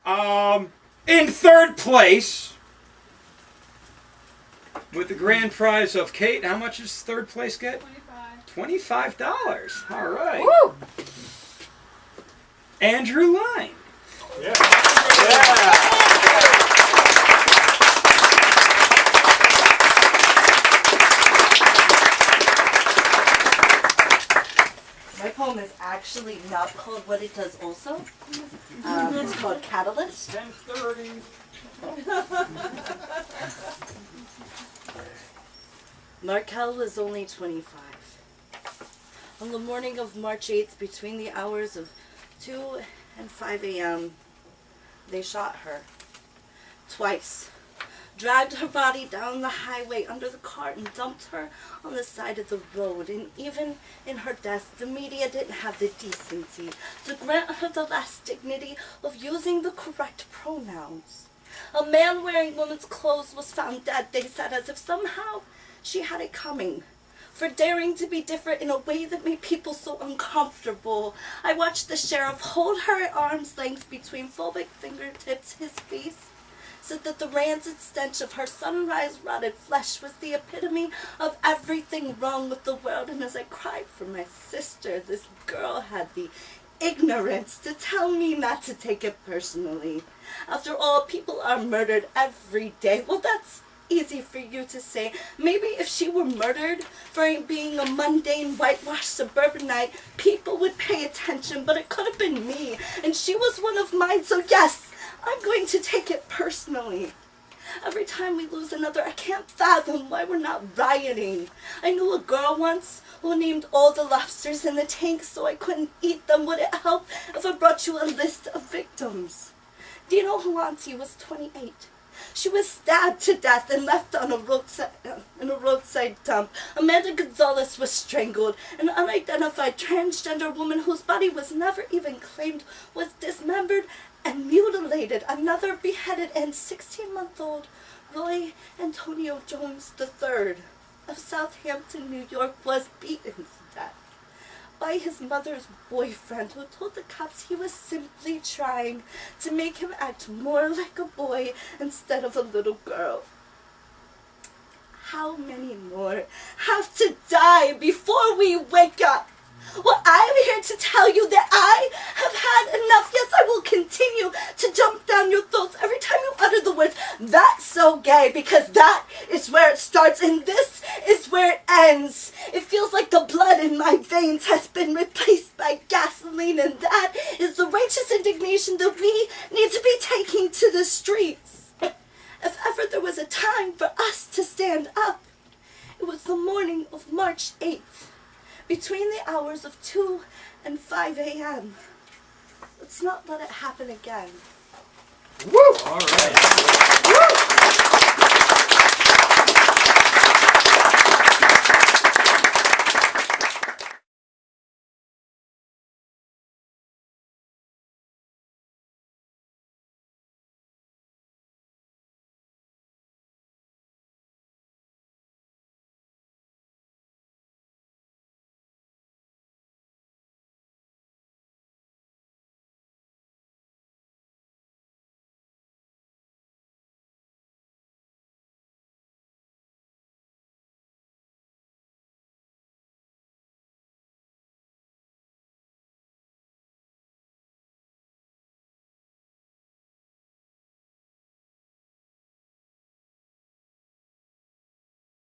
In third place, with the grand prize of Kate, how much does third place get? $25. All right. Woo! Andrew Line. Yeah. My poem is actually not called What It Does Also. It's called Catalyst. 10:30. Markel was only 25. On the morning of March 8th, between the hours of 2 and 5 a.m., they shot her. Twice. Dragged her body down the highway under the car and dumped her on the side of the road. And even in her death, the media didn't have the decency to grant her the last dignity of using the correct pronouns. A man wearing woman's clothes was found dead, they said, as if somehow she had it coming. For daring to be different in a way that made people so uncomfortable. I watched the sheriff hold her at arm's length between phobic fingertips. His face said that the rancid stench of her sunrise rotted flesh was the epitome of everything wrong with the world. And as I cried for my sister, this girl had the ignorance to tell me not to take it personally. After all, people are murdered every day. Well, that's easy for you to say. Maybe if she were murdered for being a mundane, whitewashed suburbanite, people would pay attention, but it could have been me, and she was one of mine, so yes, I'm going to take it personally. Every time we lose another, I can't fathom why we're not rioting. I knew a girl once who named all the lobsters in the tank so I couldn't eat them. Would it help if I brought you a list of victims? Do you know Huanti was 28? She was stabbed to death and left on a roadside dump. Amanda Gonzalez was strangled. An unidentified transgender woman whose body was never even claimed was dismembered and mutilated. Another beheaded, and 16-month-old Roy Antonio Jones III of Southampton, New York, was beaten to death by his mother's boyfriend, who told the cops he was simply trying to make him act more like a boy instead of a little girl. How many more have to die before we wake up? Well, I'm here to tell you that I have had enough. Yes, I will continue to jump down your throats every time you utter the words, "That's so gay," because that is where it starts and this is where it ends. It feels like the blood in my veins has been replaced by gasoline, and that is the righteous indignation that we need to be taking to the streets. If ever there was a time for us to stand up, it was the morning of March 8th. Between the hours of 2 and 5 a.m. Let's not let it happen again. Woo! All right. Woo!